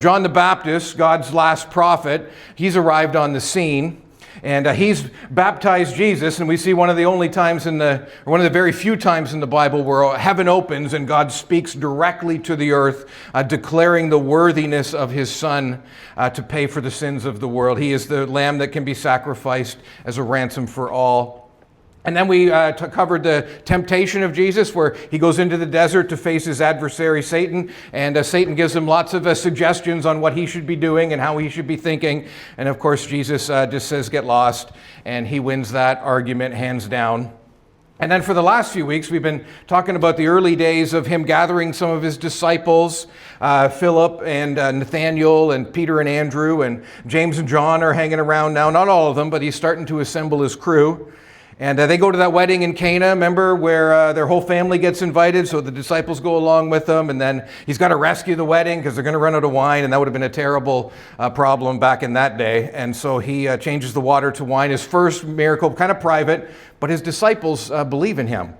John the Baptist, God's last prophet, he's arrived on the scene, and he's baptized Jesus, and we see one of the very few times in the Bible where heaven opens and God speaks directly to the earth, declaring the worthiness of his Son to pay for the sins of the world. He is the Lamb that can be sacrificed as a ransom for all. And then we covered the temptation of Jesus, where he goes into the desert to face his adversary, Satan. And Satan gives him lots of suggestions on what he should be doing and how he should be thinking. And of course, Jesus just says, get lost. And he wins that argument hands down. And then for the last few weeks, we've been talking about the early days of him gathering some of his disciples. Philip and Nathaniel and Peter and Andrew and James and John are hanging around now. Not all of them, but he's starting to assemble his crew. And they go to that wedding in Cana, remember, where their whole family gets invited, so the disciples go along with them, and then he's got to rescue the wedding because they're going to run out of wine, and that would have been a terrible problem back in that day. And so he changes the water to wine, his first miracle, kind of private, but his disciples believe in him.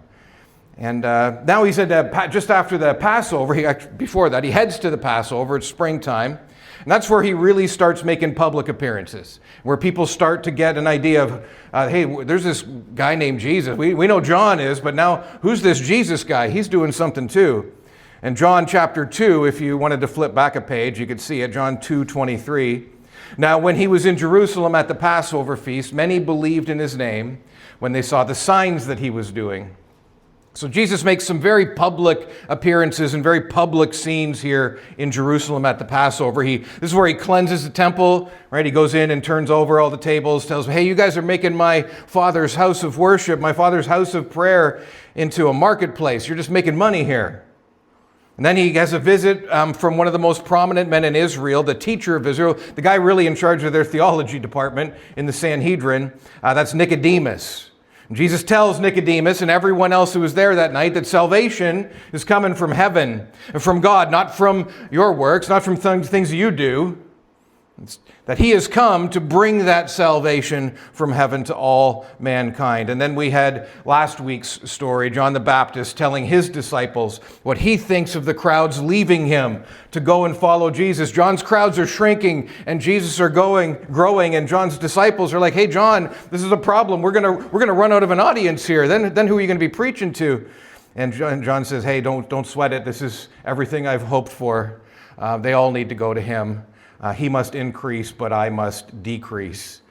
And now he said just after the Passover, before that, he heads to the Passover, it's springtime. And that's where he really starts making public appearances, where people start to get an idea of, hey, there's this guy named Jesus. We know John is, but now who's this Jesus guy? He's doing something too. And John chapter 2, if you wanted to flip back a page, you could see it, John 2:23. Now, when he was in Jerusalem at the Passover feast, many believed in his name when they saw the signs that he was doing. So Jesus makes some very public appearances and very public scenes here in Jerusalem at the Passover. This is where he cleanses the temple, right? He goes in and turns over all the tables, tells them, hey, you guys are making my Father's house of worship, my Father's house of prayer into a marketplace. You're just making money here. And then he has a visit from one of the most prominent men in Israel, the teacher of Israel, the guy really in charge of their theology department in the Sanhedrin. That's Nicodemus. Jesus tells Nicodemus and everyone else who was there that night that salvation is coming from heaven, from God, not from your works, not from things you do. It's that he has come to bring that salvation from heaven to all mankind. And then we had last week's story, John the Baptist telling his disciples what he thinks of the crowds leaving him to go and follow Jesus. John's crowds are shrinking and Jesus are growing, and John's disciples are like, hey, John, this is a problem. We're gonna run out of an audience here. Then who are you going to be preaching to? And John says, hey, don't sweat it. This is everything I've hoped for. They all need to go to him. He must increase, but I must decrease.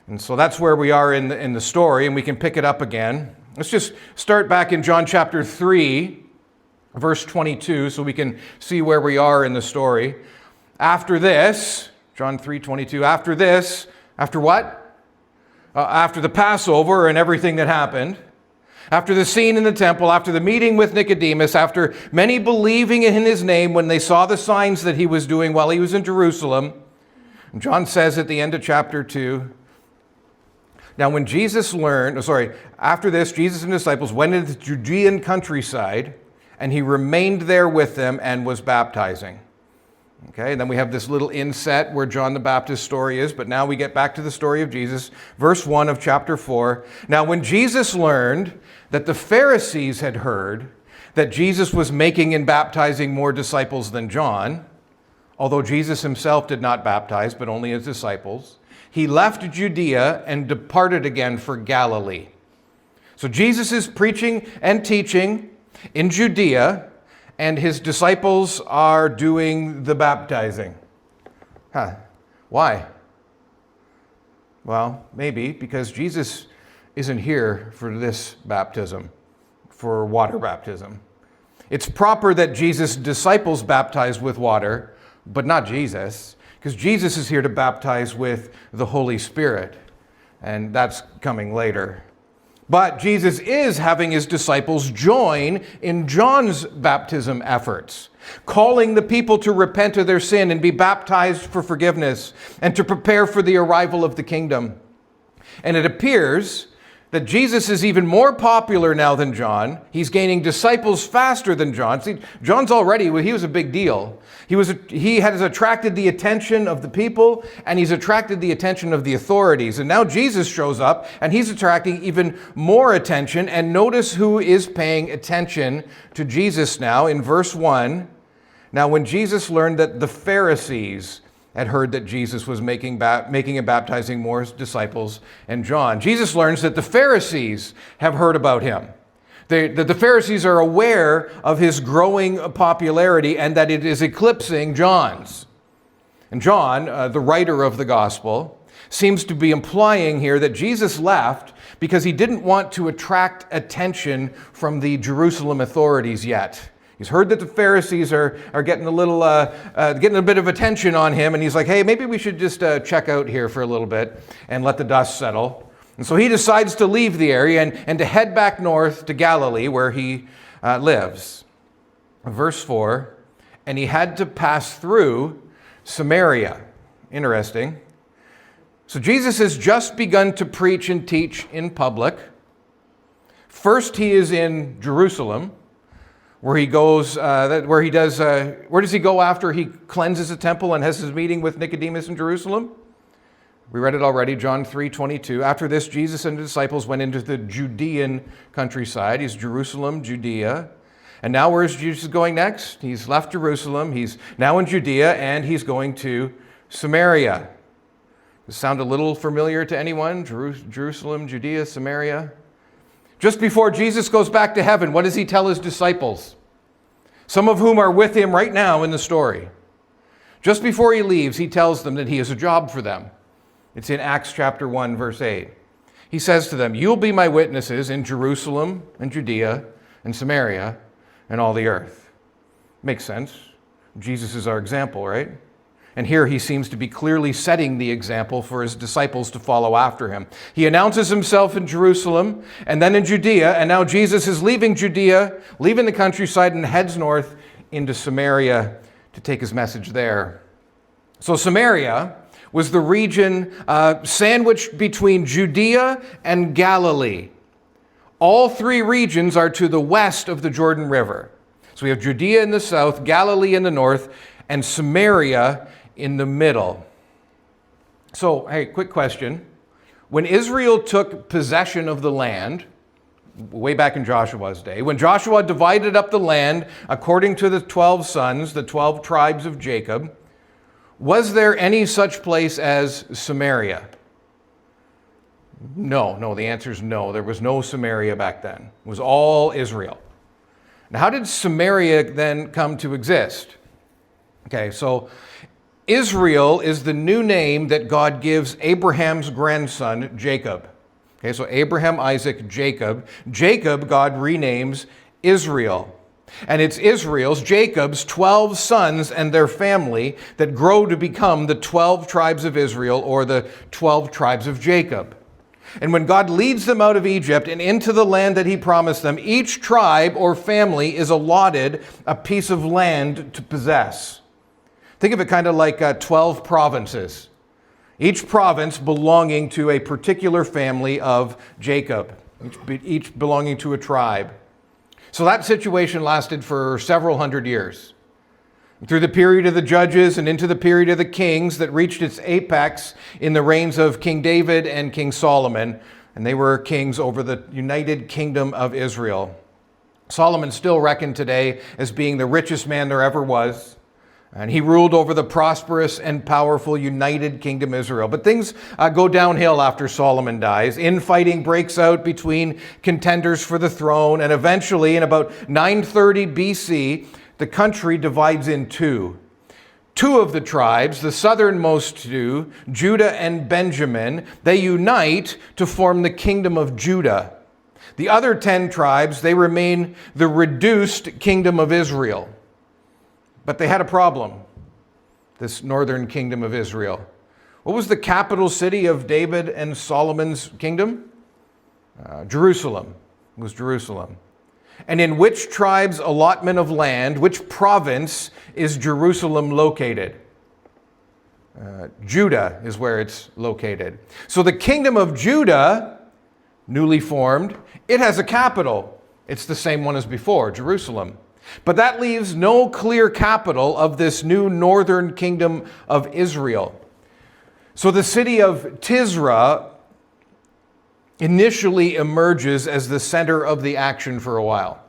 And so that's where we are in the story, and we can pick it up again. Let's just start back in John chapter 3, verse 22, so we can see where we are in the story. After this, John 3:22, after what? After the Passover and everything that happened, after the scene in the temple, after the meeting with Nicodemus, after many believing in his name when they saw the signs that he was doing while he was in Jerusalem, John says at the end of chapter 2, now when after this, Jesus and his disciples went into the Judean countryside, and he remained there with them and was baptizing. Okay, and then we have this little inset where John the Baptist's story is, but now we get back to the story of Jesus. Verse 1 of chapter 4. Now when Jesus learned that the Pharisees had heard that Jesus was making and baptizing more disciples than John, although Jesus himself did not baptize, but only his disciples, he left Judea and departed again for Galilee. So Jesus is preaching and teaching in Judea, and his disciples are doing the baptizing. Why? Well, maybe because Jesus isn't here for this baptism, for water baptism. It's proper that Jesus' disciples baptize with water, but not Jesus, because Jesus is here to baptize with the Holy Spirit, and that's coming later. But Jesus is having his disciples join in John's baptism efforts, calling the people to repent of their sin and be baptized for forgiveness and to prepare for the arrival of the kingdom. And it appears that Jesus is even more popular now than John. He's gaining disciples faster than John. See, John's he was a big deal. He has attracted the attention of the people, and he's attracted the attention of the authorities. And now Jesus shows up, and he's attracting even more attention. And notice who is paying attention to Jesus now in verse 1. Now, when Jesus learned that the Pharisees had heard that Jesus was making and baptizing more disciples and John, Jesus learns that the Pharisees have heard about him. The Pharisees are aware of his growing popularity and that it is eclipsing John's. And John, the writer of the gospel, seems to be implying here that Jesus left because he didn't want to attract attention from the Jerusalem authorities yet. He's heard that the Pharisees are getting getting a bit of attention on him, and he's like, hey, maybe we should just check out here for a little bit and let the dust settle. And so he decides to leave the area and to head back north to Galilee, where he lives. Verse 4, and he had to pass through Samaria. Interesting. So Jesus has just begun to preach and teach in public. First, he is in Jerusalem, where he goes. Where does he go after he cleanses the temple and has his meeting with Nicodemus in Jerusalem? We read it already, John 3:22. After this, Jesus and the disciples went into the Judean countryside. He's Jerusalem, Judea. And now where is Jesus going next? He's left Jerusalem. He's now in Judea, and he's going to Samaria. Does it sound a little familiar to anyone? Jerusalem, Judea, Samaria. Just before Jesus goes back to heaven, what does he tell his disciples? Some of whom are with him right now in the story. Just before he leaves, he tells them that he has a job for them. It's in Acts chapter 1, verse 8. He says to them, you'll be my witnesses in Jerusalem and Judea and Samaria and all the earth. Makes sense. Jesus is our example, right? And here he seems to be clearly setting the example for his disciples to follow after him. He announces himself in Jerusalem and then in Judea, and now Jesus is leaving Judea, leaving the countryside, and heads north into Samaria to take his message there. So Samaria was the region sandwiched between Judea and Galilee. All three regions are to the west of the Jordan River. So we have Judea in the south, Galilee in the north, and Samaria in the middle. So, hey, quick question. When Israel took possession of the land, way back in Joshua's day, when Joshua divided up the land according to the 12 sons, the 12 tribes of Jacob, was there any such place as Samaria? No, the answer is no. There was no Samaria back then. It was all Israel. Now, how did Samaria then come to exist? Okay, so Israel is the new name that God gives Abraham's grandson, Jacob. Okay, so Abraham, Isaac, Jacob. Jacob, God renames Israel. And it's Israel's, Jacob's 12 sons and their family that grow to become the 12 tribes of Israel, or the 12 tribes of Jacob. And when God leads them out of Egypt and into the land that he promised them, each tribe or family is allotted a piece of land to possess. Think of it kind of like 12 provinces, each province belonging to a particular family of Jacob, each belonging to a tribe. So that situation lasted for several hundred years. Through the period of the judges and into the period of the kings that reached its apex in the reigns of King David and King Solomon, and they were kings over the united kingdom of Israel. Solomon's still reckoned today as being the richest man there ever was. And he ruled over the prosperous and powerful united kingdom Israel. But things go downhill after Solomon dies. Infighting breaks out between contenders for the throne. And eventually, in about 930 BC, the country divides in two. Two of the tribes, the southernmost two, Judah and Benjamin, they unite to form the kingdom of Judah. The other 10 tribes, they remain the reduced kingdom of Israel. But they had a problem, this northern kingdom of Israel. What was the capital city of David and Solomon's kingdom? Jerusalem. It was Jerusalem. And in which tribe's allotment of land, which province is Jerusalem located? Judah is where it's located. So the kingdom of Judah, newly formed, it has a capital. It's the same one as before, Jerusalem. But that leaves no clear capital of this new northern kingdom of Israel. So the city of Tisra initially emerges as the center of the action for a while.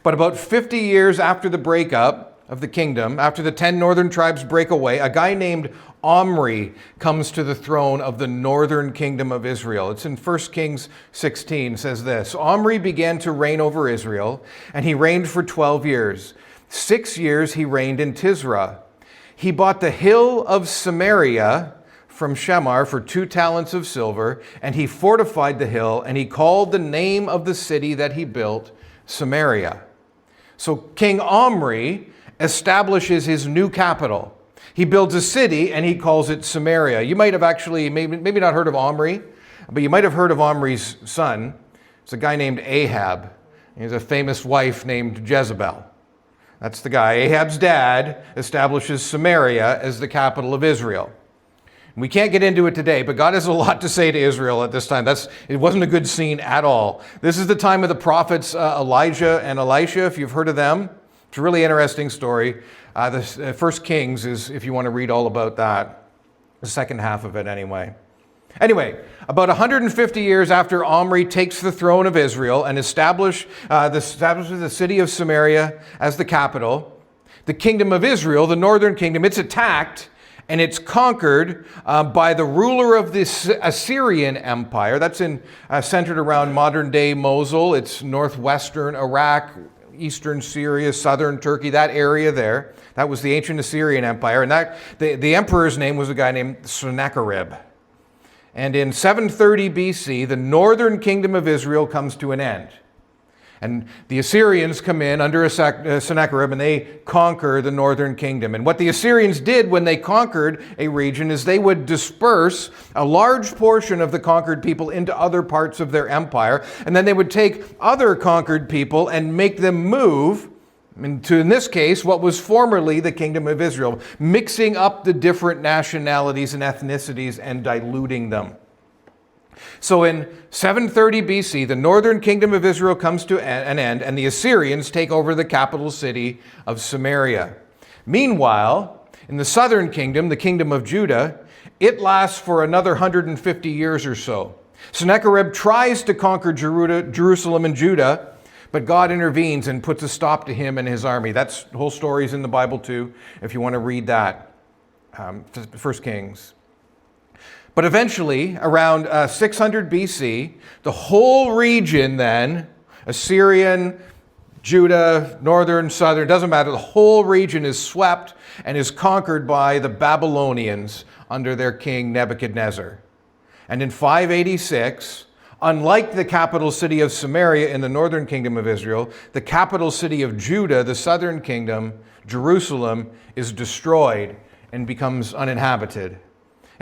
But about 50 years after the breakup of the kingdom, after the 10 northern tribes break away, a guy named Omri comes to the throne of the northern kingdom of Israel. It's in 1 Kings 16, says this: Omri began to reign over Israel, and he reigned for 12 years. 6 years he reigned in Tisra. He bought the hill of Samaria from Shemar for 2 talents of silver, and he fortified the hill, and he called the name of the city that he built Samaria. So King Omri establishes his new capital. He builds a city and he calls it Samaria. You might have actually, maybe not heard of Omri, but you might have heard of Omri's son. It's a guy named Ahab. He has a famous wife named Jezebel. That's the guy. Ahab's dad establishes Samaria as the capital of Israel. We can't get into it today, but God has a lot to say to Israel at this time. It wasn't a good scene at all. This is the time of the prophets Elijah and Elisha, if you've heard of them. It's a really interesting story. The First Kings is, if you want to read all about that, the second half of it anyway. Anyway, about 150 years after Omri takes the throne of Israel and establishes the city of Samaria as the capital, the kingdom of Israel, the northern kingdom, it's attacked and it's conquered by the ruler of this Assyrian Empire. That's centered around modern-day Mosul. It's northwestern Iraq, eastern Syria, southern Turkey, that area there. That was the ancient Assyrian Empire. And the emperor's name was a guy named Sennacherib. And in 730 BC, the northern kingdom of Israel comes to an end. And the Assyrians come in under Sennacherib and they conquer the northern kingdom. And what the Assyrians did when they conquered a region is they would disperse a large portion of the conquered people into other parts of their empire. And then they would take other conquered people and make them move into, in this case, what was formerly the kingdom of Israel, mixing up the different nationalities and ethnicities and diluting them. So in 730 BC, the northern kingdom of Israel comes to an end, and the Assyrians take over the capital city of Samaria. Meanwhile, in the southern kingdom, the kingdom of Judah, it lasts for another 150 years or so. Sennacherib tries to conquer Jerusalem and Judah, but God intervenes and puts a stop to him and his army. The whole story is in the Bible too, if you want to read that. 1 Kings. But eventually, around 600 BC, the whole region then, Assyrian, Judah, northern, southern, doesn't matter, the whole region is swept and is conquered by the Babylonians under their king Nebuchadnezzar. And in 586, unlike the capital city of Samaria in the northern kingdom of Israel, the capital city of Judah, the southern kingdom, Jerusalem, is destroyed and becomes uninhabited.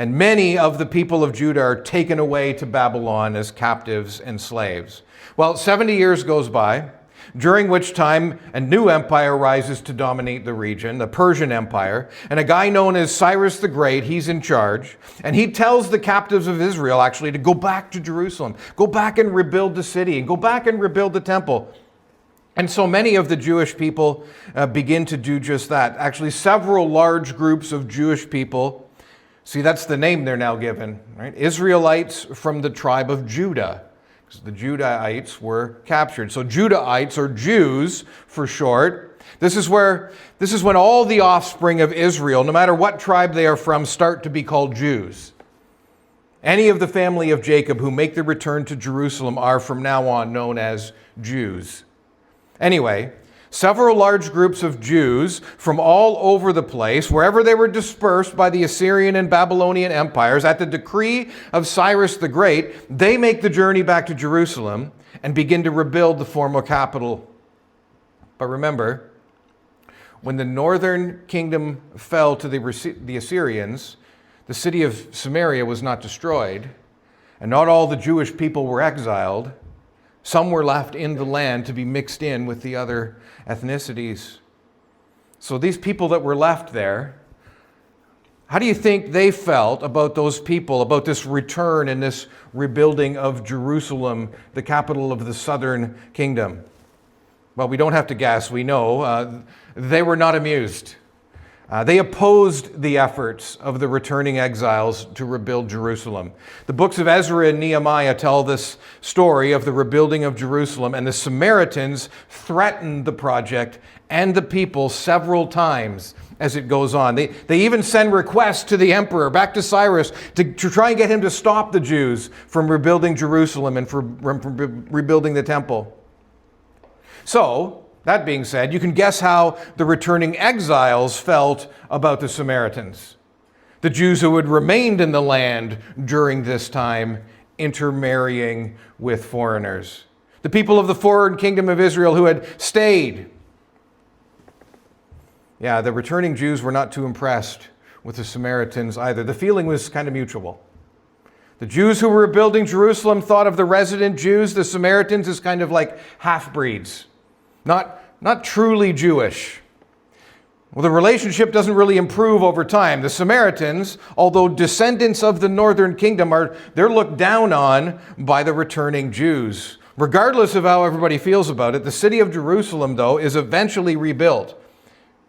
And many of the people of Judah are taken away to Babylon as captives and slaves. Well, 70 years goes by, during which time a new empire rises to dominate the region, the Persian Empire. And a guy known as Cyrus the Great, he's in charge. And he tells the captives of Israel, actually, to go back to Jerusalem, go back and rebuild the city, and go back and rebuild the temple. And so many of the Jewish people begin to do just that. Actually, several large groups of Jewish people. See, that's the name they're now given, right? Israelites from the tribe of Judah, because the Judahites were captured. So Judahites, or Jews for short, this is when all the offspring of Israel, no matter what tribe they are from, start to be called Jews. Any of the family of Jacob who make the return to Jerusalem are from now on known as Jews. Anyway, several large groups of Jews from all over the place, wherever they were dispersed by the Assyrian and Babylonian empires, at the decree of Cyrus the Great, they make the journey back to Jerusalem and begin to rebuild the former capital. But remember, when the northern kingdom fell to the Assyrians, the city of Samaria was not destroyed, and not all the Jewish people were exiled. Some were left in the land to be mixed in with the other ethnicities. So these people that were left there, how do you think they felt about those people, about this return and this rebuilding of Jerusalem, the capital of the southern kingdom? Well, we don't have to guess, we know. They were not amused. They opposed the efforts of the returning exiles to rebuild Jerusalem. The books of Ezra and Nehemiah tell this story of the rebuilding of Jerusalem, and the Samaritans threatened the project and the people several times as it goes on. They even send requests to the emperor, back to Cyrus, to try and get him to stop the Jews from rebuilding Jerusalem and from rebuilding the temple. So, that being said, you can guess how the returning exiles felt about the Samaritans, the Jews who had remained in the land during this time, intermarrying with foreigners. The people of the foreign kingdom of Israel who had stayed. Yeah, the returning Jews were not too impressed with the Samaritans either. The feeling was kind of mutual. The Jews who were rebuilding Jerusalem thought of the resident Jews, the Samaritans, as kind of like half-breeds. Not truly Jewish. Well, the relationship doesn't really improve over time. The Samaritans, although descendants of the northern kingdom, they're looked down on by the returning Jews. Regardless of how everybody feels about it, the city of Jerusalem, though, is eventually rebuilt.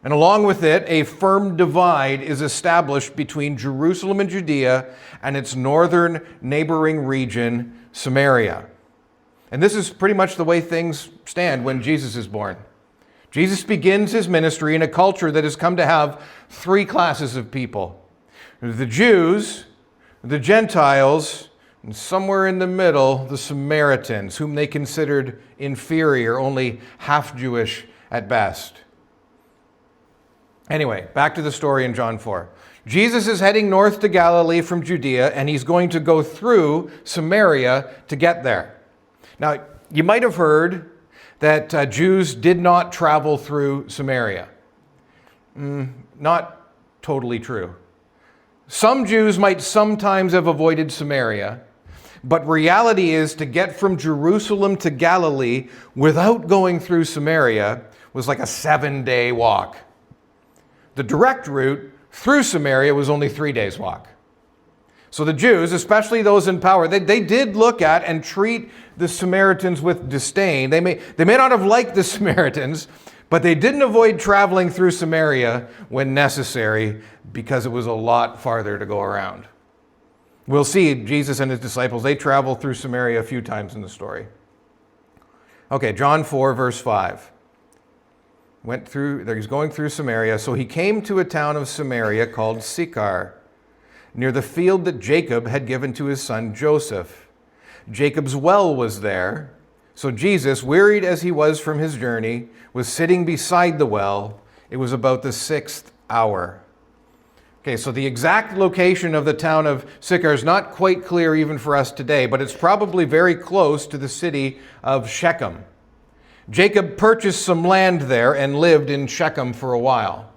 And along with it, a firm divide is established between Jerusalem and Judea and its northern neighboring region, Samaria. And this is pretty much the way things stand when Jesus is born. Jesus begins his ministry in a culture that has come to have three classes of people: the Jews, the Gentiles, and somewhere in the middle, the Samaritans, whom they considered inferior, only half Jewish at best. Anyway, back to the story in John 4. Jesus is heading north to Galilee from Judea, and he's going to go through Samaria to get there. Now, you might have heard that Jews did not travel through Samaria. Not totally true. Some Jews might sometimes have avoided Samaria, but reality is to get from Jerusalem to Galilee without going through Samaria was like a 7-day walk. The direct route through Samaria was only 3 days' walk. So the Jews, especially those in power, they did look at and treat the Samaritans with disdain. They may not have liked the Samaritans, but they didn't avoid traveling through Samaria when necessary because it was a lot farther to go around. We'll see Jesus and his disciples, they travel through Samaria a few times in the story. Okay, John 4, verse 5. He's going through Samaria. So he came to a town of Samaria called Sychar, near the field that Jacob had given to his son Joseph. Jacob's well was there. So Jesus, wearied as he was from his journey, was sitting beside the well. It was about the 6th hour. Okay, so the exact location of the town of Sychar is not quite clear even for us today, but it's probably very close to the city of Shechem. Jacob purchased some land there and lived in Shechem for a while.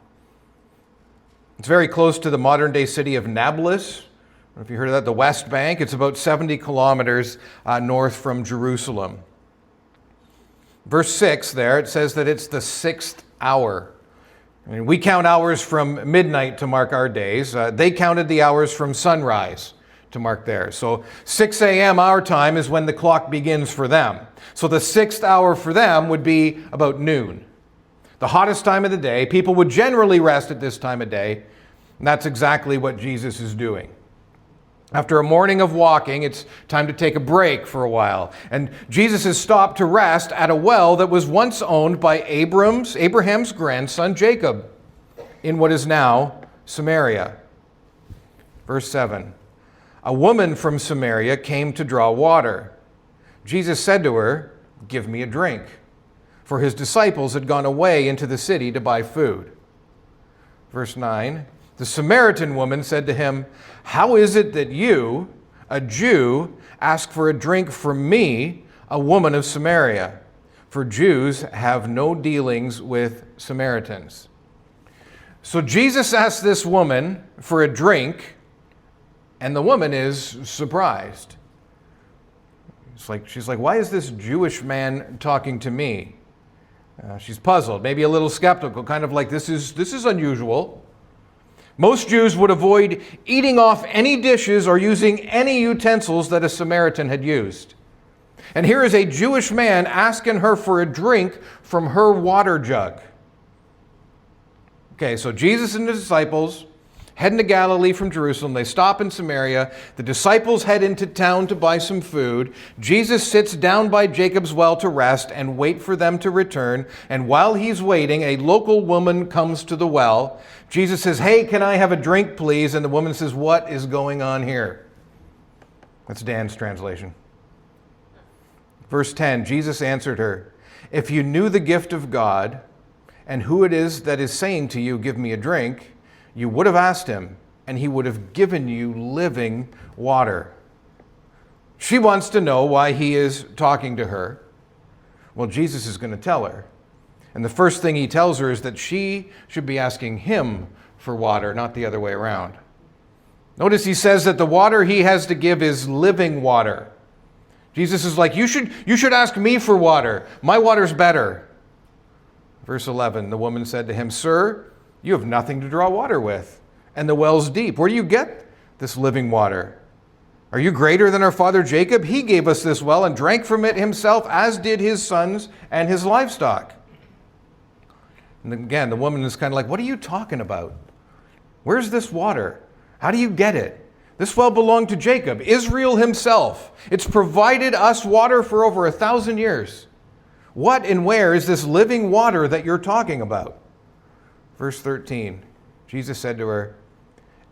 It's very close to the modern-day city of Nablus. I don't know if you heard of that, the West Bank. It's about 70 kilometers north from Jerusalem. Verse 6 there, it says that it's the 6th hour. I mean, we count hours from midnight to mark our days. They counted the hours from sunrise to mark theirs. So 6 a.m. our time is when the clock begins for them. So the 6th hour for them would be about noon. The hottest time of the day. People would generally rest at this time of day. And that's exactly what Jesus is doing. After a morning of walking, it's time to take a break for a while. And Jesus has stopped to rest at a well that was once owned by Abraham's grandson Jacob in what is now Samaria. Verse 7. A woman from Samaria came to draw water. Jesus said to her, "Give me a drink," for his disciples had gone away into the city to buy food. Verse 9. The Samaritan woman said to him, "How is it that you, a Jew, ask for a drink from me, a woman of Samaria? For Jews have no dealings with Samaritans." So Jesus asked this woman for a drink, and the woman is surprised. She's like, why is this Jewish man talking to me? She's puzzled, maybe a little skeptical, kind of like, this is unusual. Most Jews would avoid eating off any dishes or using any utensils that a Samaritan had used. And here is a Jewish man asking her for a drink from her water jug. Okay, so Jesus and the disciples heading to Galilee from Jerusalem. They stop in Samaria. The disciples head into town to buy some food. Jesus sits down by Jacob's well to rest and wait for them to return. And while he's waiting, a local woman comes to the well. Jesus says, "Hey, can I have a drink, please?" And the woman says, "What is going on here?" That's Dan's translation. Verse 10, Jesus answered her, "If you knew the gift of God and who it is that is saying to you, 'Give me a drink,' you would have asked him, and he would have given you living water." She wants to know why he is talking to her. Well, Jesus is going to tell her. And the first thing he tells her is that she should be asking him for water, not the other way around. Notice he says that the water he has to give is living water. Jesus is like, you should ask me for water. My water's better. Verse 11, the woman said to him, "Sir, you have nothing to draw water with, and the well's deep. Where do you get this living water? Are you greater than our father Jacob? He gave us this well and drank from it himself, as did his sons and his livestock." And again, the woman is kind of like, "What are you talking about? Where's this water? How do you get it? This well belonged to Jacob, Israel himself. It's provided us water for over 1,000 years. What and where is this living water that you're talking about?" Verse 13, Jesus said to her,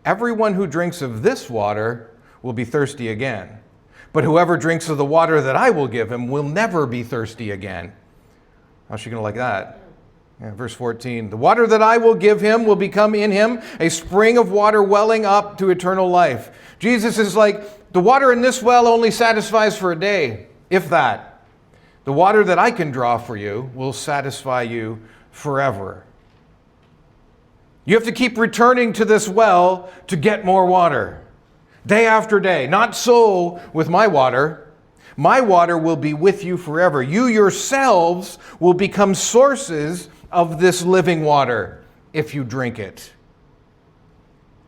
"Everyone who drinks of this water will be thirsty again. But whoever drinks of the water that I will give him will never be thirsty again." How's she going to like that? Yeah, verse 14, "The water that I will give him will become in him a spring of water welling up to eternal life." Jesus is like, the water in this well only satisfies for a day, if that. The water that I can draw for you will satisfy you forever. You have to keep returning to this well to get more water, day after day. Not so with my water. My water will be with you forever. You yourselves will become sources of this living water if you drink it.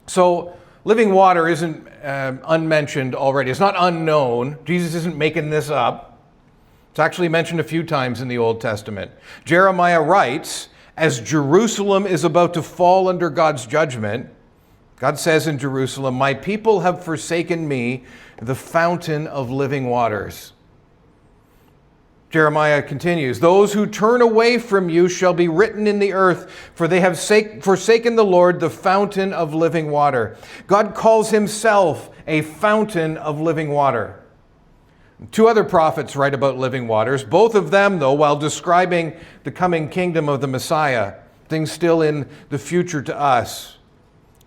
So living water isn't unmentioned already. It's not unknown. Jesus isn't making this up. It's actually mentioned a few times in the Old Testament. Jeremiah writes, as Jerusalem is about to fall under God's judgment, God says in Jerusalem, "My people have forsaken me, the fountain of living waters." Jeremiah continues, "Those who turn away from you shall be written in the earth, for they have forsaken the Lord, the fountain of living water." God calls himself a fountain of living water. Two other prophets write about living waters, both of them, though, while describing the coming kingdom of the Messiah, things still in the future to us.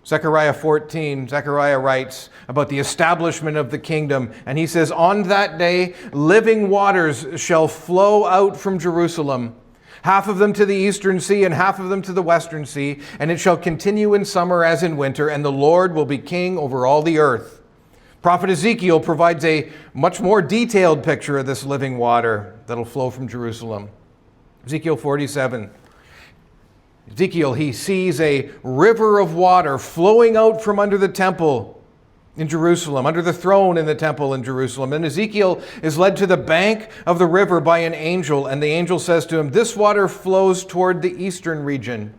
Zechariah 14, Zechariah writes about the establishment of the kingdom, and he says, "On that day, living waters shall flow out from Jerusalem, half of them to the eastern sea and half of them to the western sea, and it shall continue in summer as in winter, and the Lord will be king over all the earth." Prophet Ezekiel provides a much more detailed picture of this living water that'll flow from Jerusalem. Ezekiel 47. Ezekiel, he sees a river of water flowing out from under the temple in Jerusalem, under the throne in the temple in Jerusalem. And Ezekiel is led to the bank of the river by an angel, and the angel says to him, "This water flows toward the eastern region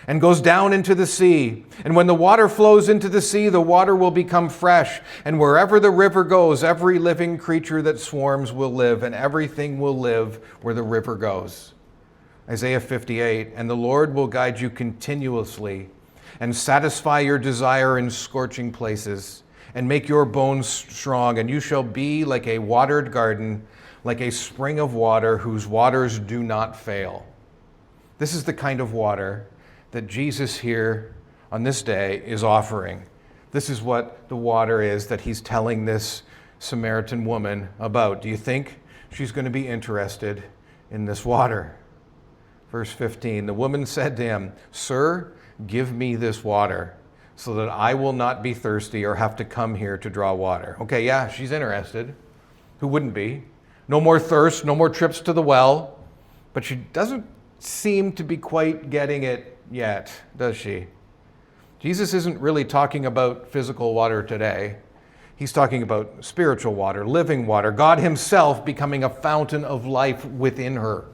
and goes down into the sea. And when the water flows into the sea, the water will become fresh. And wherever the river goes, every living creature that swarms will live, and everything will live where the river goes." Isaiah 58, "And the Lord will guide you continuously and satisfy your desire in scorching places and make your bones strong. And you shall be like a watered garden, like a spring of water whose waters do not fail." This is the kind of water that Jesus here on this day is offering. This is what the water is that he's telling this Samaritan woman about. Do you think she's going to be interested in this water? Verse 15, the woman said to him, "Sir, give me this water so that I will not be thirsty or have to come here to draw water." Okay, yeah, she's interested. Who wouldn't be? No more thirst, no more trips to the well. But she doesn't seem to be quite getting it yet, does she? Jesus isn't really talking about physical water today. He's talking about spiritual water, living water, God himself becoming a fountain of life within her.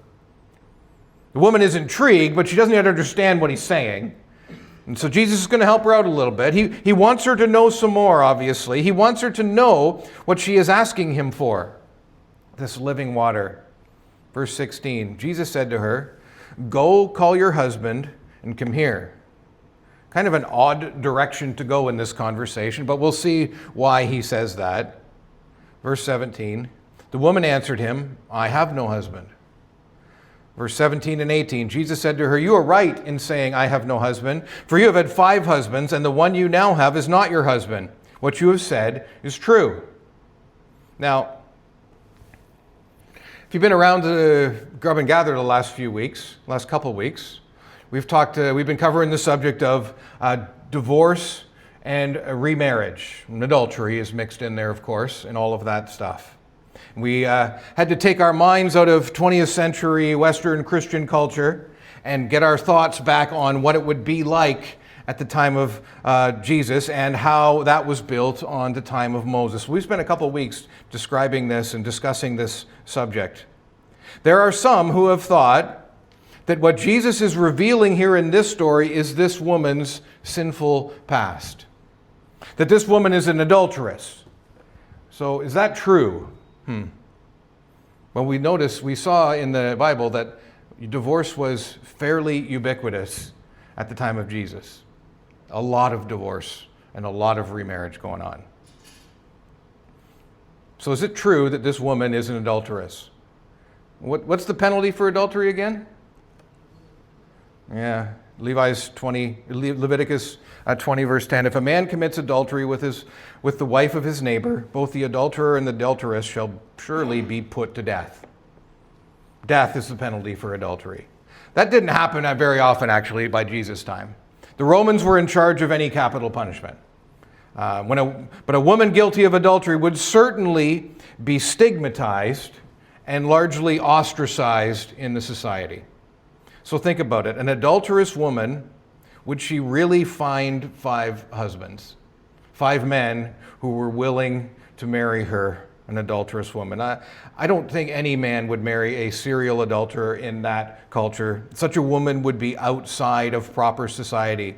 The woman is intrigued, but she doesn't yet understand what he's saying. And so Jesus is going to help her out a little bit. He wants her to know some more, obviously. He wants her to know what she is asking him for, this living water. Verse 16, Jesus said to her, "Go call your husband and come here." Kind of an odd direction to go in this conversation, but we'll see why he says that. Verse 17, the woman answered him, "I have no husband." Verse 17 and 18, Jesus said to her, "You are right in saying, 'I have no husband,' for you have had 5 husbands, and the one you now have is not your husband. What you have said is true." Now, if you've been around the Grub and Gather the last couple of weeks, we've been covering the subject of divorce and remarriage. And adultery is mixed in there, of course, and all of that stuff. We had to take our minds out of 20th century Western Christian culture and get our thoughts back on what it would be like at the time of Jesus and how that was built on the time of Moses. We spent a couple of weeks describing this and discussing this subject. There are some who have thought that what Jesus is revealing here in this story is this woman's sinful past. That this woman is an adulteress. So is that true? Well, we saw in the Bible that divorce was fairly ubiquitous at the time of Jesus. A lot of divorce and a lot of remarriage going on. So is it true that this woman is an adulteress? What's the penalty for adultery again? Yeah, Leviticus 20 verse 10. If a man commits adultery with the wife of his neighbor, both the adulterer and the adulteress shall surely be put to death. Death is the penalty for adultery. That didn't happen very often, actually, by Jesus' time. The Romans were in charge of any capital punishment. But a woman guilty of adultery would certainly be stigmatized and largely ostracized in the society. So think about it. An adulterous woman, would she really find 5 husbands? 5 men who were willing to marry her, an adulterous woman. I don't think any man would marry a serial adulterer in that culture. Such a woman would be outside of proper society.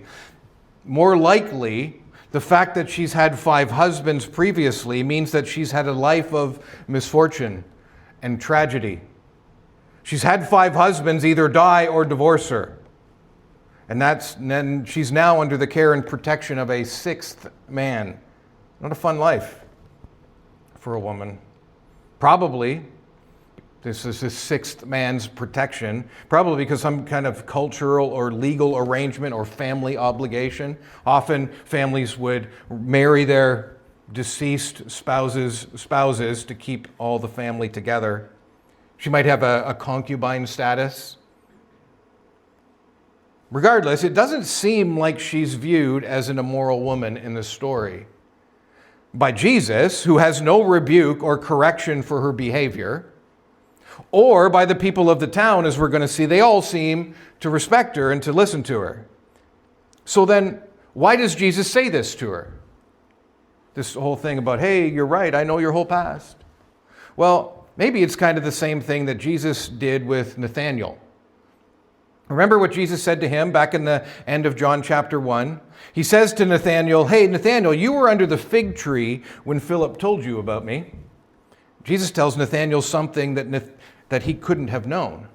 More likely, the fact that she's had 5 husbands previously means that she's had a life of misfortune and tragedy. She's had 5 husbands either die or divorce her. And then she's now under the care and protection of a 6th man. Not a fun life for a woman. Probably, this is his 6th man's protection, probably because some kind of cultural or legal arrangement or family obligation. Often families would marry their deceased spouses to keep all the family together. She might have a concubine status. Regardless, it doesn't seem like she's viewed as an immoral woman in the story by Jesus, who has no rebuke or correction for her behavior, or by the people of the town, as we're going to see. They all seem to respect her and to listen to her. So then, why does Jesus say this to her? This whole thing about, hey, you're right, I know your whole past. Well, maybe it's kind of the same thing that Jesus did with Nathanael. Remember what Jesus said to him back in the end of John chapter 1? He says to Nathanael, hey, Nathanael, you were under the fig tree when Philip told you about me. Jesus tells Nathanael something that he couldn't have known.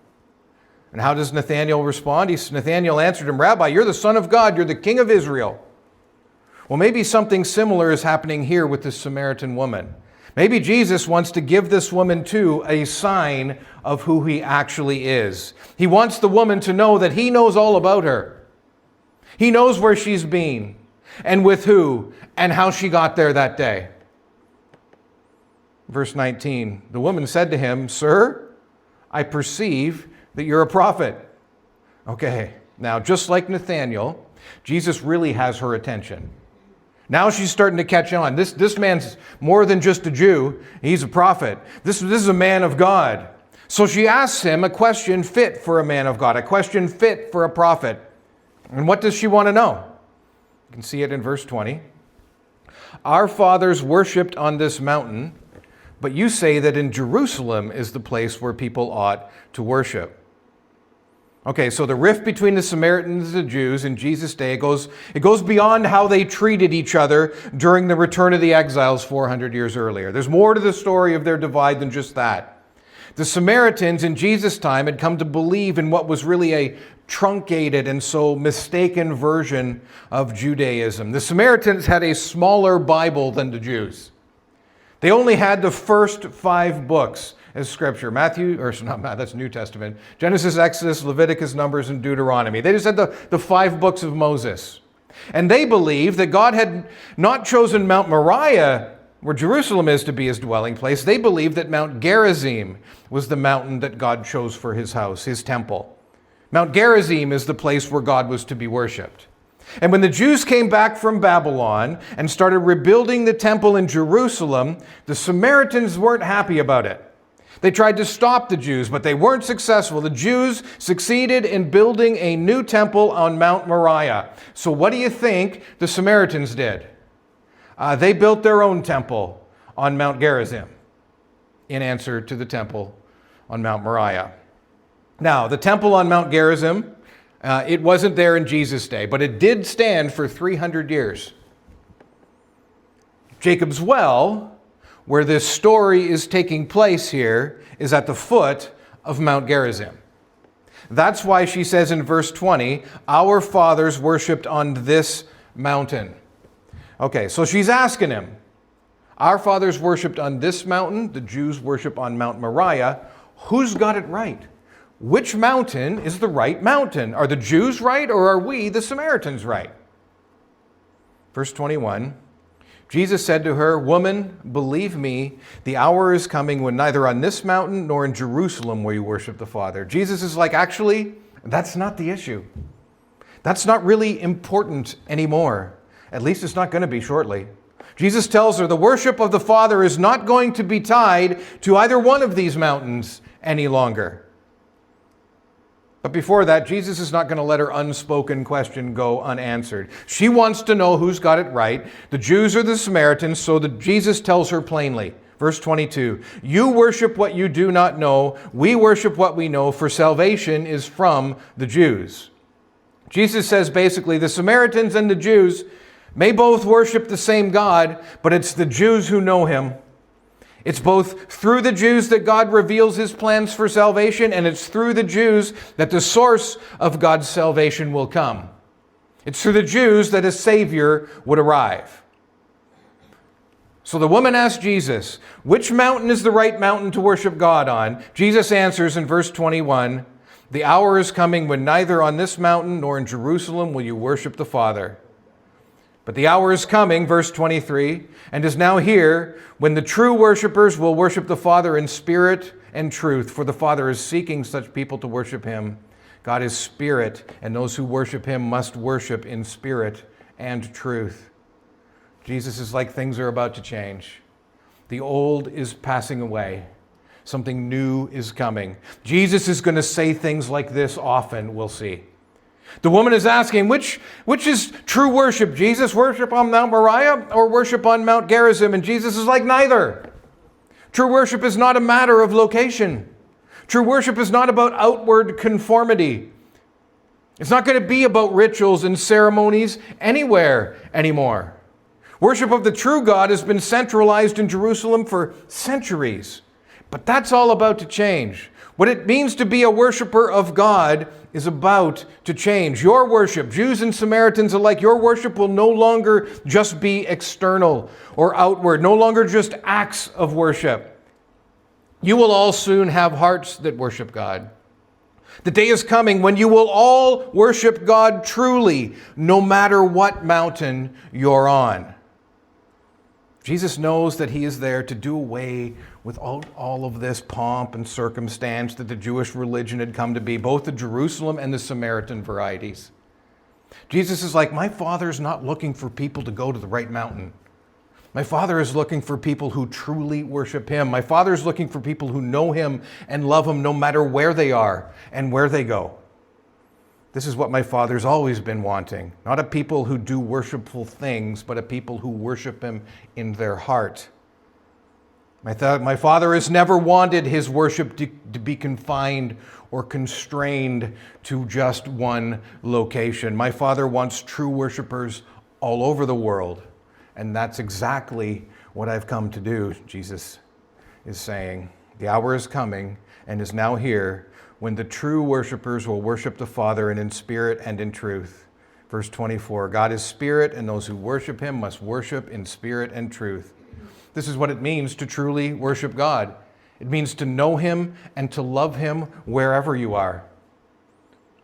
And how does Nathanael respond? Nathanael answered him, Rabbi, you're the Son of God, you're the King of Israel. Well, maybe something similar is happening here with this Samaritan woman. Maybe Jesus wants to give this woman, too, a sign of who he actually is. He wants the woman to know that he knows all about her. He knows where she's been, and with who, and how she got there that day. Verse 19, the woman said to him, Sir, I perceive that you're a prophet. Okay, now just like Nathanael, Jesus really has her attention. Now she's starting to catch on. This man's more than just a Jew. He's a prophet. This is a man of God. So she asks him a question fit for a man of God, a question fit for a prophet. And what does she want to know? You can see it in verse 20. Our fathers worshipped on this mountain, but you say that in Jerusalem is the place where people ought to worship. Okay, so the rift between the Samaritans and the Jews in Jesus' day, it goes beyond how they treated each other during the return of the exiles 400 years earlier. There's more to the story of their divide than just that. The Samaritans in Jesus' time had come to believe in what was really a truncated and so mistaken version of Judaism. The Samaritans had a smaller Bible than the Jews. They only had the first 5 books as Scripture. That's New Testament. Genesis, Exodus, Leviticus, Numbers, and Deuteronomy. They just had the 5 books of Moses. And they believed that God had not chosen Mount Moriah, where Jerusalem is to be his dwelling place. They believed that Mount Gerizim was the mountain that God chose for his house, his temple. Mount Gerizim is the place where God was to be worshipped. And when the Jews came back from Babylon and started rebuilding the temple in Jerusalem, the Samaritans weren't happy about it. They tried to stop the Jews, but they weren't successful. The Jews succeeded in building a new temple on Mount Moriah. So what do you think the Samaritans did? They built their own temple on Mount Gerizim in answer to the temple on Mount Moriah. Now, the temple on Mount Gerizim, it wasn't there in Jesus' day, but it did stand for 300 years. Jacob's well, where this story is taking place here, is at the foot of Mount Gerizim. That's why she says in verse 20, our fathers worshipped on this mountain. Okay, so she's asking him, our fathers worshipped on this mountain, the Jews worship on Mount Moriah. Who's got it right? Which mountain is the right mountain? Are the Jews right, or are we, the Samaritans, right? Verse 21, Jesus said to her, woman, believe me, the hour is coming when neither on this mountain nor in Jerusalem will you worship the Father. Jesus is like, actually, that's not the issue. That's not really important anymore. At least it's not going to be shortly. Jesus tells her the worship of the Father is not going to be tied to either one of these mountains any longer. But before that, Jesus is not going to let her unspoken question go unanswered. She wants to know who's got it right, the Jews or the Samaritans, so that Jesus tells her plainly. Verse 22, you worship what you do not know, we worship what we know, for salvation is from the Jews. Jesus says basically the Samaritans and the Jews may both worship the same God, but it's the Jews who know him. It's both through the Jews that God reveals his plans for salvation, and it's through the Jews that the source of God's salvation will come. It's through the Jews that a Savior would arrive. So the woman asked Jesus, which mountain is the right mountain to worship God on? Jesus answers in verse 21, the hour is coming when neither on this mountain nor in Jerusalem will you worship the Father. But the hour is coming, verse 23, and is now here, when the true worshipers will worship the Father in spirit and truth, for the Father is seeking such people to worship him. God is spirit, and those who worship him must worship in spirit and truth. Jesus is like, things are about to change. The old is passing away. Something new is coming. Jesus is going to say things like this often, we'll see. The woman is asking, which is true worship, Jesus? Worship on Mount Moriah or worship on Mount Gerizim? And Jesus is like, neither. True worship is not a matter of location. True worship is not about outward conformity. It's not going to be about rituals and ceremonies anywhere anymore. Worship of the true God has been centralized in Jerusalem for centuries. But that's all about to change. What it means to be a worshiper of God is about to change. Your worship, Jews and Samaritans alike, your worship will no longer just be external or outward, no longer just acts of worship. You will all soon have hearts that worship God. The day is coming when you will all worship God truly, no matter what mountain you're on. Jesus knows that he is there to do away with all of this pomp and circumstance that the Jewish religion had come to be, both the Jerusalem and the Samaritan varieties. Jesus is like, my Father's not looking for people to go to the right mountain. My Father is looking for people who truly worship him. My Father is looking for people who know him and love him no matter where they are and where they go. This is what my Father's always been wanting. Not a people who do worshipful things, but a people who worship him in their heart. My Father has never wanted his worship to be confined or constrained to just one location. My Father wants true worshipers all over the world. And that's exactly what I've come to do, Jesus is saying. The hour is coming and is now here when the true worshipers will worship the Father in spirit and in truth. Verse 24, God is spirit, and those who worship him must worship in spirit and truth. This is what it means to truly worship God. It means to know him and to love him wherever you are.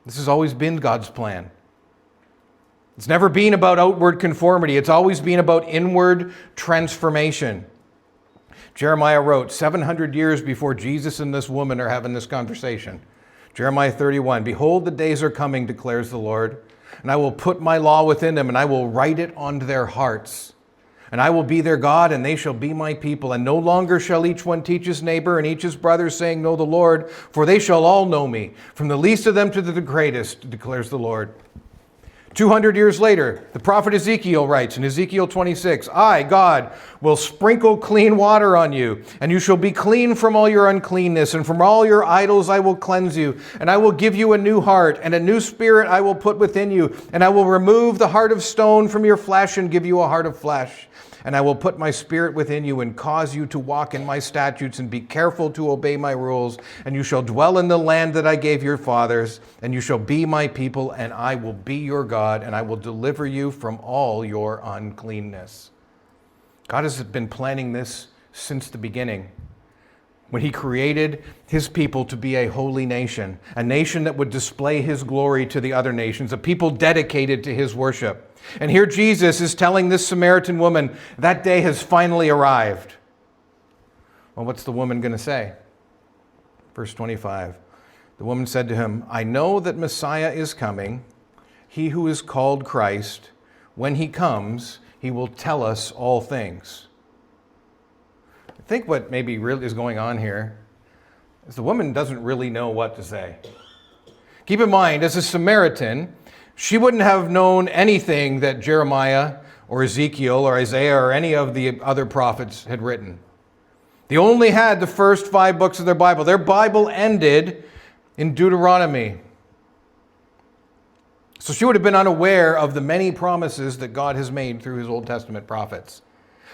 This has always been God's plan. It's never been about outward conformity. It's always been about inward transformation. Jeremiah wrote 700 years before Jesus and this woman are having this conversation. Jeremiah 31, behold, the days are coming, declares the Lord, and I will put my law within them, and I will write it on their hearts. And I will be their God, and they shall be my people. And no longer shall each one teach his neighbor and each his brother, saying, know the Lord, for they shall all know me, from the least of them to the greatest, declares the Lord. 200 years later, the prophet Ezekiel writes in Ezekiel 26, I, God, will sprinkle clean water on you, and you shall be clean from all your uncleanness, and from all your idols I will cleanse you, and I will give you a new heart, and a new spirit I will put within you, and I will remove the heart of stone from your flesh and give you a heart of flesh. And I will put my spirit within you and cause you to walk in my statutes and be careful to obey my rules. And you shall dwell in the land that I gave your fathers, and you shall be my people, and I will be your God, and I will deliver you from all your uncleanness. God has been planning this since the beginning, when he created his people to be a holy nation, a nation that would display his glory to the other nations, a people dedicated to his worship. And here Jesus is telling this Samaritan woman, that day has finally arrived. Well, what's the woman going to say? Verse 25, the woman said to him, I know that Messiah is coming, he who is called Christ. When he comes, he will tell us all things. I think what maybe really is going on here is the woman doesn't really know what to say. Keep in mind, as a Samaritan, she wouldn't have known anything that Jeremiah or Ezekiel or Isaiah or any of the other prophets had written. They only had the first 5 books of their Bible. Their Bible ended in Deuteronomy. So she would have been unaware of the many promises that God has made through his Old Testament prophets.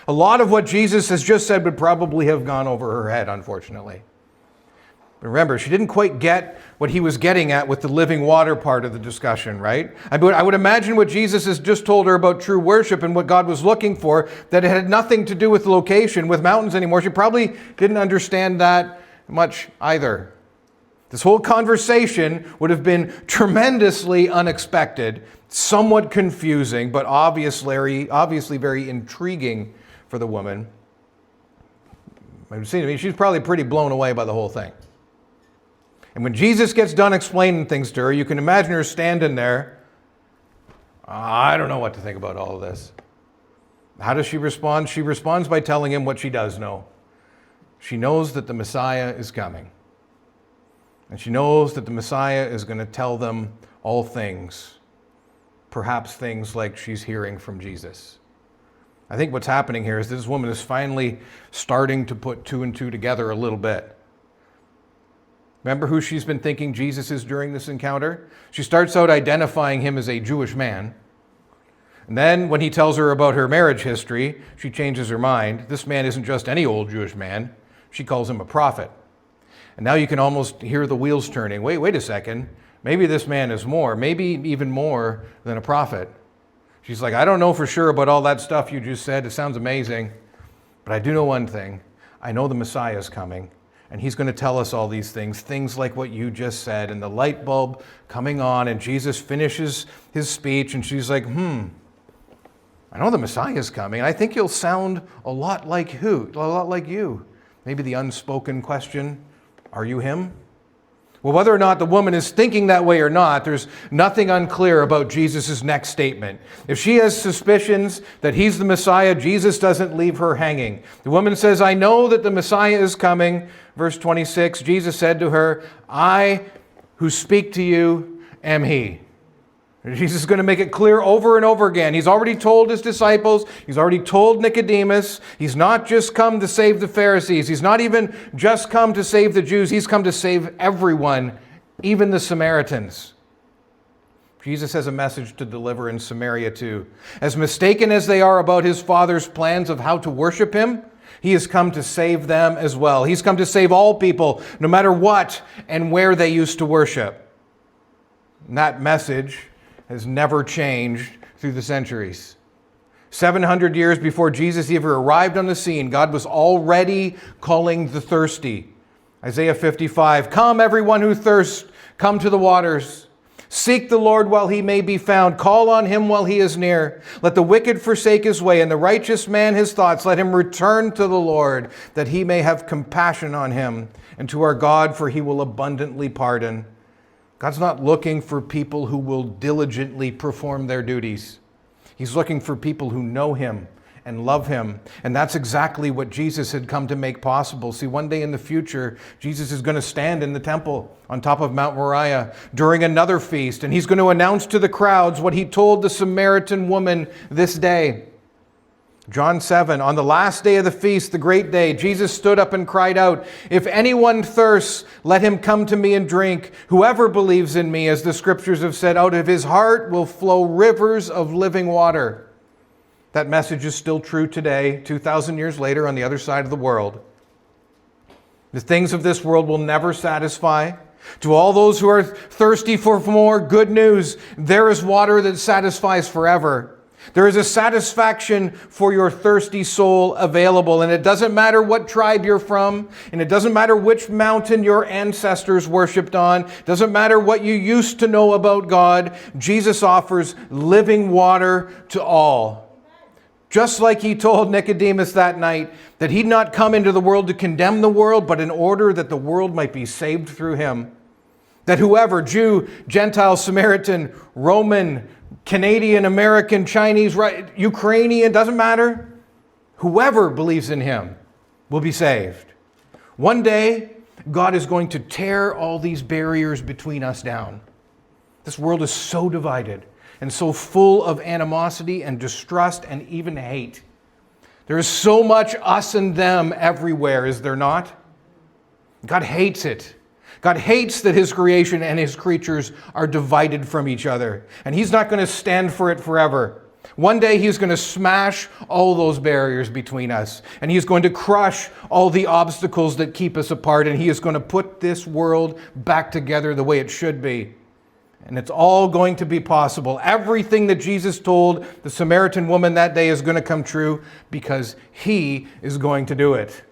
A lot of what Jesus has just said would probably have gone over her head, unfortunately. But remember, she didn't quite get what he was getting at with the living water part of the discussion, right? I would imagine what Jesus has just told her about true worship and what God was looking for, that it had nothing to do with location, with mountains anymore. She probably didn't understand that much either. This whole conversation would have been tremendously unexpected, somewhat confusing, but obviously very intriguing for the woman. It would seem to me she's probably pretty blown away by the whole thing. And when Jesus gets done explaining things to her, you can imagine her standing there. I don't know what to think about all of this. How does she respond? She responds by telling him what she does know. She knows that the Messiah is coming. And she knows that the Messiah is going to tell them all things. Perhaps things like she's hearing from Jesus. I think what's happening here is this woman is finally starting to put 2 and 2 together a little bit. Remember who she's been thinking Jesus is during this encounter? She starts out identifying him as a Jewish man. And then when he tells her about her marriage history, she changes her mind. This man isn't just any old Jewish man. She calls him a prophet. And now you can almost hear the wheels turning. Wait a second. Maybe this man is more, maybe even more than a prophet. She's like, I don't know for sure about all that stuff you just said. It sounds amazing. But I do know one thing. I know the Messiah is coming. And he's going to tell us all these things like what you just said. And the light bulb coming on, and Jesus finishes his speech, and she's like, I know the Messiah is coming. I think he'll sound a lot like who? A lot like you. Maybe the unspoken question, are you him? Well, whether or not the woman is thinking that way or not, there's nothing unclear about Jesus' next statement. If she has suspicions that he's the Messiah, Jesus doesn't leave her hanging. The woman says, I know that the Messiah is coming. Verse 26, Jesus said to her, I who speak to you am he. Jesus is going to make it clear over and over again. He's already told his disciples. He's already told Nicodemus. He's not just come to save the Pharisees. He's not even just come to save the Jews. He's come to save everyone, even the Samaritans. Jesus has a message to deliver in Samaria too. As mistaken as they are about his Father's plans of how to worship him, he has come to save them as well. He's come to save all people, no matter what and where they used to worship. And that message has never changed through the centuries. 700 years before Jesus ever arrived on the scene, God was already calling the thirsty. Isaiah 55, "Come, everyone who thirsts, come to the waters. Seek the Lord while he may be found. Call on him while he is near. Let the wicked forsake his way, and the righteous man his thoughts. Let him return to the Lord, that he may have compassion on him, and to our God, for he will abundantly pardon." God's not looking for people who will diligently perform their duties. He's looking for people who know him and love him. And that's exactly what Jesus had come to make possible. See, one day in the future, Jesus is going to stand in the temple on top of Mount Moriah during another feast, and he's going to announce to the crowds what he told the Samaritan woman this day. John 7, on the last day of the feast, the great day, Jesus stood up and cried out, "If anyone thirsts, let him come to me and drink. Whoever believes in me, as the scriptures have said, out of his heart will flow rivers of living water." That message is still true today, 2,000 years later, on the other side of the world. The things of this world will never satisfy. To all those who are thirsty for more good news, there is water that satisfies forever. There is a satisfaction for your thirsty soul available, and it doesn't matter what tribe you're from, and it doesn't matter which mountain your ancestors worshipped on. It doesn't matter what you used to know about God. Jesus offers living water to all. Just like he told Nicodemus that night that he'd not come into the world to condemn the world, but in order that the world might be saved through him. That whoever, Jew, Gentile, Samaritan, Roman, Canadian, American, Chinese, Ukrainian, doesn't matter. Whoever believes in him will be saved. One day, God is going to tear all these barriers between us down. This world is so divided and so full of animosity and distrust and even hate. There is so much us and them everywhere, is there not? God hates it. God hates that his creation and his creatures are divided from each other. And he's not going to stand for it forever. One day he's going to smash all those barriers between us. And he's going to crush all the obstacles that keep us apart. And he is going to put this world back together the way it should be. And it's all going to be possible. Everything that Jesus told the Samaritan woman that day is going to come true because he is going to do it.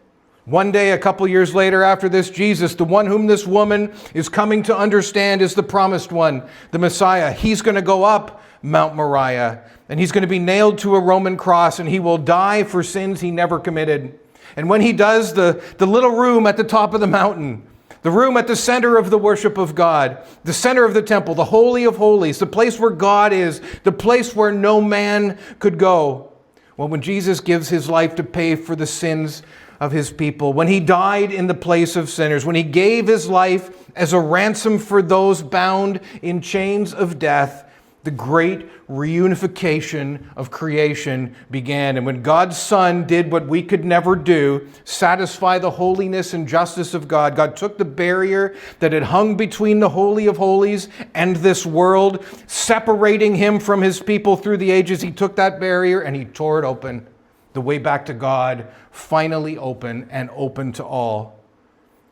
One day, a couple years later after this, Jesus, the one whom this woman is coming to understand, is the promised one, the Messiah. He's going to go up Mount Moriah, and he's going to be nailed to a Roman cross, and he will die for sins he never committed. And when he does, the little room at the top of the mountain, the room at the center of the worship of God, the center of the temple, the Holy of Holies, the place where God is, the place where no man could go. Well, when Jesus gives his life to pay for the sins of his people, when he died in the place of sinners, when he gave his life as a ransom for those bound in chains of death, the great reunification of creation began. And when God's Son did what we could never do, satisfy the holiness and justice of God, God took the barrier that had hung between the Holy of Holies and this world, separating him from his people through the ages. He took that barrier and he tore it open. The way back to God, finally open and open to all.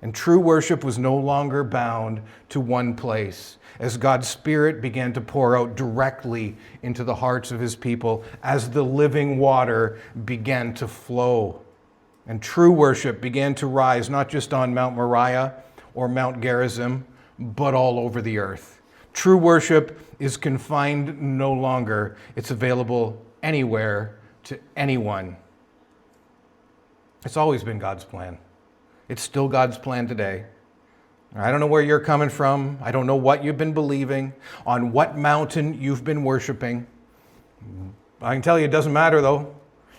And true worship was no longer bound to one place, as God's Spirit began to pour out directly into the hearts of his people, as the living water began to flow. And true worship began to rise, not just on Mount Moriah or Mount Gerizim, but all over the earth. True worship is confined no longer. It's available anywhere to anyone. It's always been God's plan. It's still God's plan today. I don't know where you're coming from. I don't know what you've been believing, on what mountain you've been worshiping. I can tell you it doesn't matter though.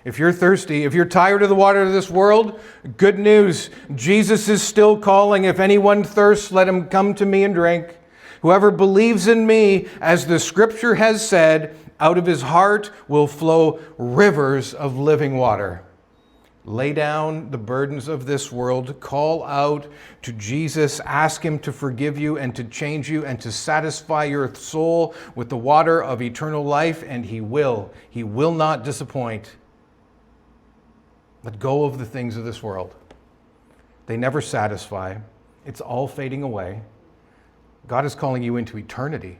If you're thirsty, if you're tired of the water of this world, good news. Jesus is still calling. If anyone thirsts, let him come to me and drink. Whoever believes in me, as the scripture has said, out of his heart will flow rivers of living water. Lay down the burdens of this world, call out to Jesus, ask him to forgive you and to change you and to satisfy your soul with the water of eternal life, and he will. He will not disappoint. Let go of the things of this world. They never satisfy. It's all fading away. God is calling you into eternity,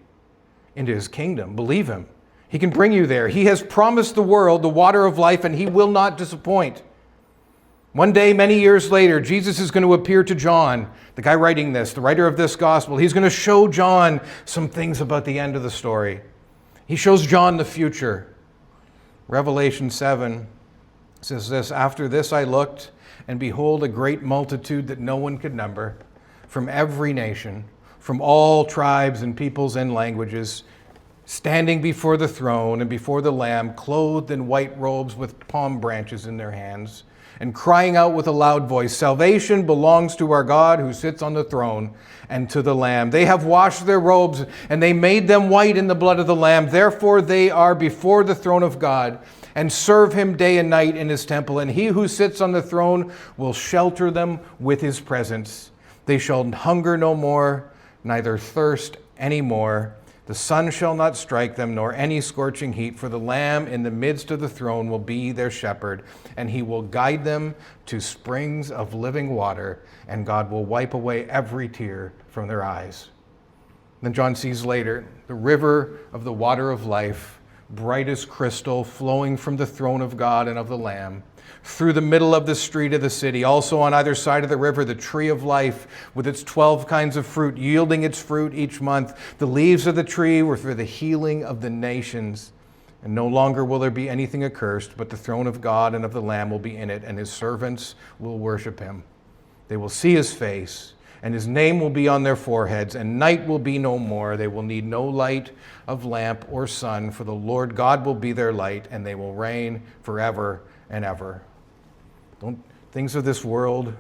into his kingdom. Believe him. He can bring you there. He has promised the world the water of life, and he will not disappoint. One day, many years later, Jesus is going to appear to John, the guy writing this, the writer of this gospel. He's going to show John some things about the end of the story. He shows John the future. Revelation 7 says this, "After this I looked, and behold, a great multitude that no one could number, from every nation, from all tribes and peoples and languages, standing before the throne and before the Lamb, clothed in white robes with palm branches in their hands, and crying out with a loud voice, 'Salvation belongs to our God who sits on the throne and to the Lamb. They have washed their robes, and they made them white in the blood of the Lamb. Therefore they are before the throne of God, and serve him day and night in his temple. And he who sits on the throne will shelter them with his presence. They shall hunger no more, neither thirst any more. The sun shall not strike them, nor any scorching heat, for the Lamb in the midst of the throne will be their shepherd, and he will guide them to springs of living water, and God will wipe away every tear from their eyes.'" Then John sees later the river of the water of life, bright as crystal, flowing from the throne of God and of the Lamb, through the middle of the street of the city. Also on either side of the river, the tree of life with its 12 kinds of fruit, yielding its fruit each month. The leaves of the tree were for the healing of the nations. And no longer will there be anything accursed, but the throne of God and of the Lamb will be in it, and his servants will worship him. They will see his face, and his name will be on their foreheads, and night will be no more. They will need no light of lamp or sun, for the Lord God will be their light, and they will reign forever and ever. Things of this world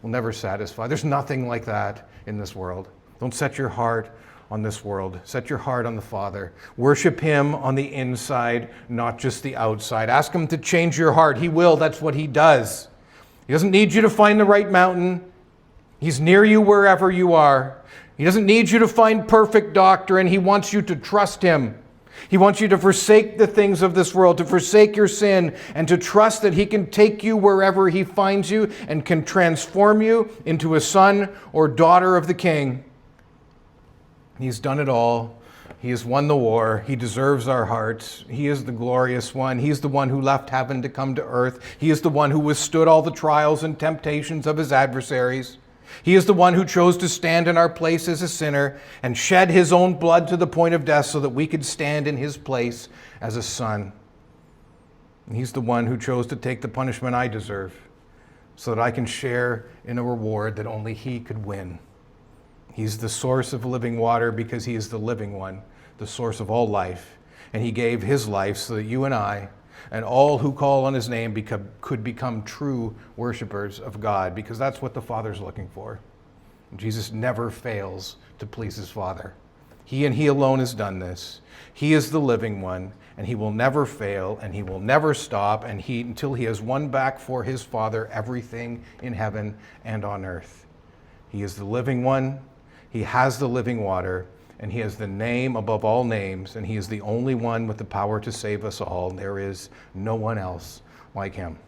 will never satisfy. There's nothing like that in this world. Don't set your heart on this world. Set your heart on the Father. Worship him on the inside, not just the outside. Ask him to change your heart. He will. That's what he does. He doesn't need you to find the right mountain. He's near you wherever you are. He doesn't need you to find perfect doctrine. He wants you to trust him. He wants you to forsake the things of this world, to forsake your sin, and to trust that he can take you wherever he finds you and can transform you into a son or daughter of the King. He's done it all. He has won the war. He deserves our hearts. He is the glorious one. He's the one who left heaven to come to earth. He is the one who withstood all the trials and temptations of his adversaries. He is the one who chose to stand in our place as a sinner and shed his own blood to the point of death so that we could stand in his place as a son. And he's the one who chose to take the punishment I deserve so that I can share in a reward that only he could win. He's the source of living water because he is the living one, the source of all life. And he gave his life so that you and I and all who call on his name could become true worshipers of God, because that's what the Father's looking for. Jesus never fails to please his Father. He and he alone has done this. He is the living one, and he will never fail, and he will never stop, and until he has won back for his Father everything in heaven and on earth. He is the living one. He has the living water. And he has the name above all names, and he is the only one with the power to save us all. There is no one else like him.